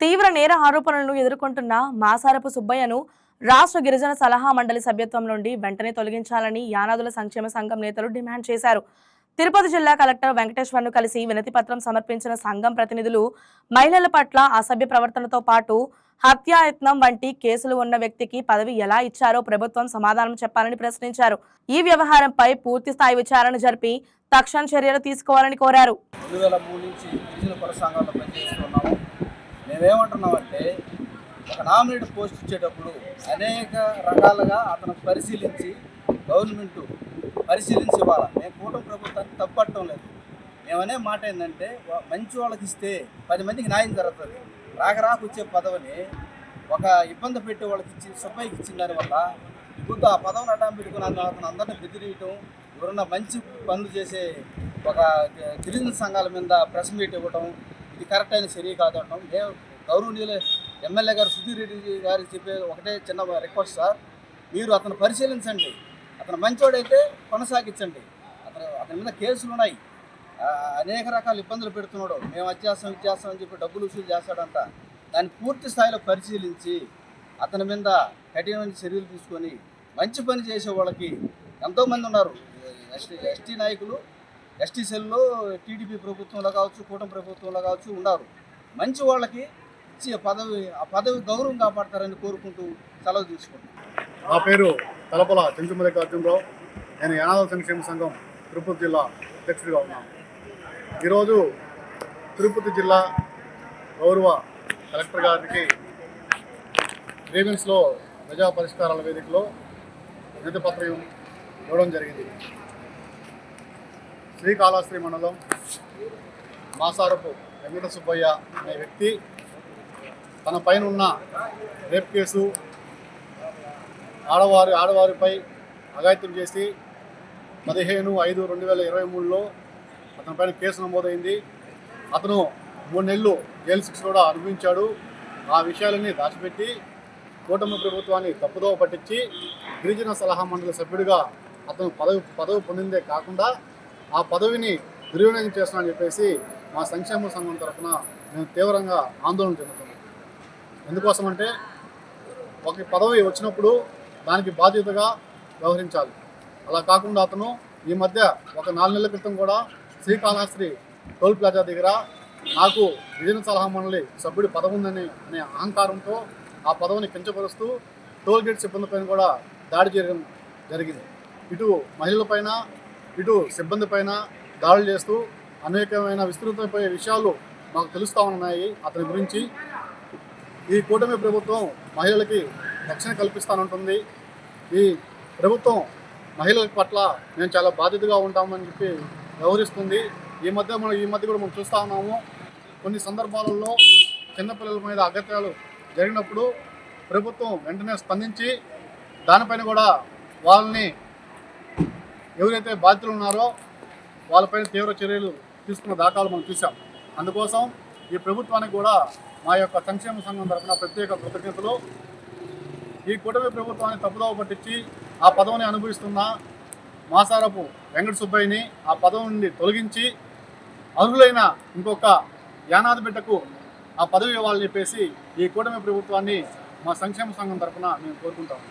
తీవ్ర నేర ఆరోపణలను ఎదుర్కొంటున్న మాసారపు సుబ్బయ్యను రాష్ట్ర గిరిజన సలహా మండలి సభ్యత్వం నుండి వెంటనే తొలగించాలని యానాదుల సంక్షేమ సంఘం నేతలు డిమాండ్ చేశారు. తిరుపతి జిల్లా కలెక్టర్ వెంకటేశ్వర్ను కలిసి వినతిపత్రం సమర్పించిన సంఘం ప్రతినిధులు మహిళల పట్ల అసభ్య ప్రవర్తనతో పాటు హత్యాయత్నం వంటి కేసులు ఉన్న వ్యక్తికి పదవి ఎలా ఇచ్చారో ప్రభుత్వం సమాధానం చెప్పాలని ప్రశ్నించారు. ఈ వ్యవహారంపై పూర్తి స్థాయి విచారణ జరిపి తక్షణ చర్యలు తీసుకోవాలని కోరారు. మేమేమంటున్నామంటే ఒక నామినేట్ పోస్ట్ ఇచ్చేటప్పుడు అనేక రకాలుగా అతను పరిశీలించి గవర్నమెంట్ పరిశీలించి ఇవ్వాలి. మేము కూటమి ప్రభుత్వాన్ని తప్పట్టడం లేదు. మేమనే మాట ఏంటంటే మంచి వాళ్ళకి ఇస్తే 10 మందికి న్యాయం జరుగుతుంది. రాకు వచ్చే పదవిని ఒక ఇబ్బంది పెట్టే వాళ్ళకి ఇచ్చి సుబ్బయ్యకి ఇచ్చిన దానివల్ల ఇప్పుడు ఆ పదవిని అడ్డం పెట్టుకుని అతను అందరినీ బెదిరియటం, ఎవరన్నా మంచి పనులు చేసే ఒక గిరిజన సంఘాల మీద ప్రెస్ మీట్ ఇవ్వటం ఇది కరెక్ట్ అయిన చర్య కాదు అంటాం. గౌరవనీయులు ఎమ్మెల్యే గారు సుధీర్ రెడ్డి గారికి చెప్పే ఒకటే చిన్న రిక్వెస్ట్ సార్, మీరు అతను పరిశీలించండి. అతను మంచోడైతే కొనసాగించండి. అతని మీద కేసులు ఉన్నాయి, అనేక రకాల ఇబ్బందులు పెడుతున్నాడు. మేము ఇచ్చేస్తాం అని చెప్పి డబ్బులు వసూలు చేస్తాడంట. దాన్ని పూర్తి స్థాయిలో పరిశీలించి అతని మీద కఠినమైన చర్యలు తీసుకొని మంచి పని చేసే వాళ్ళకి ఎంతోమంది ఉన్నారు. ఎస్టీ నాయకులు ఎస్టీ సెల్లో టీడీపీ ప్రభుత్వంలో కావచ్చు, కూటమి ప్రభుత్వంలో కావచ్చు ఉన్నారు. మంచి వాళ్ళకి ఇచ్చి ఆ పదవి గౌరవం కాపాడతారని కోరుకుంటూ సెలవు తీసుకుంటాం. నా పేరు తలపల చెంచుమల్లికార్జునరావు. నేను యానాదుల సంక్షేమ సంఘం తిరుపతి జిల్లా అధ్యక్షుడిగా ఉన్నాను. ఈరోజు తిరుపతి జిల్లా గౌరవ కలెక్టర్ గారికి గ్రీవెన్స్లో ప్రజా పరిష్కారాల వేదికలో వినతిపత్రం ఇవ్వడం జరిగింది. శ్రీకాళహస్తి మండలం మాసారపు వెంకట సుబ్బయ్య అనే వ్యక్తి తన పైన ఉన్న రేప్ కేసు, ఆడవారిపై అఘాయిత్యం చేసి 15/5/2023లో అతని పైన కేసు నమోదైంది. అతను 3 నెలలు జైలు శిక్ష కూడా అనుభవించాడు. ఆ విషయాలన్నీ దాచిపెట్టి కూటమి ప్రభుత్వాన్ని తప్పుదోవ పట్టించి గిరిజన సలహా మండలి సభ్యుడిగా అతను పదవి పొందిందే కాకుండా ఆ పదవిని దుర్వినియోగం చేస్తున్నానని చెప్పేసి మా సంక్షేమ సంఘం తరఫున మేము తీవ్రంగా ఆందోళన చెందుతున్నాం. ఎందుకోసమంటే ఒక పదవి వచ్చినప్పుడు దానికి బాధ్యతగా వ్యవహరించాలి. అలా కాకుండా అతను ఈ మధ్య ఒక 4 నెలల క్రితం కూడా శ్రీకాళహస్తి టోల్ ప్లాజా దగ్గర నాకు గిరిజన సలహా మండలి సభ్యుడి పదవి ఉందని అనే అహంకారంతో ఆ పదవిని కించపరుస్తూ టోల్ గేట్ సిబ్బంది పైన కూడా దాడి చేయడం జరిగింది. ఇటు మహిళలపైన ఇటు సిబ్బంది పైన దాడులు చేస్తూ అనేకమైన విస్తృతమైపోయే విషయాలు మాకు తెలుస్తూ ఉన్నాయి. అతని గురించి ఈ కూటమి ప్రభుత్వం మహిళలకి రక్షణ కల్పిస్తానంటుంది. ఈ ప్రభుత్వం మహిళల పట్ల మేము చాలా బాధ్యతగా ఉంటామని చెప్పి వ్యవహరిస్తుంది. ఈ మధ్య కూడా మనం చూస్తూ ఉన్నాము. కొన్ని సందర్భాలలో చిన్నపిల్లల మీద అగత్యాలు జరిగినప్పుడు ప్రభుత్వం వెంటనే స్పందించి దానిపైన కూడా వాళ్ళని ఎవరైతే బాధ్యులు ఉన్నారో వాళ్ళపైన తీవ్ర చర్యలు తీసుకున్న దాఖలు మనం చూసాం. అందుకోసం ఈ ప్రభుత్వానికి కూడా మా యొక్క సంక్షేమ సంఘం తరఫున ప్రత్యేక కృతజ్ఞతలు. ఈ కూటమి ప్రభుత్వాన్ని తప్పుదోవ పట్టించి ఆ పదవిని అనుభవిస్తున్న మాసారపు వెంకట సుబ్బయ్యని ఆ పదవి నుండి తొలగించి అర్హులైన ఇంకొక యానాది బిడ్డకు ఆ పదవి ఇవ్వాలని చెప్పేసి ఈ కూటమి ప్రభుత్వాన్ని మా సంక్షేమ సంఘం తరఫున మేము కోరుకుంటాము.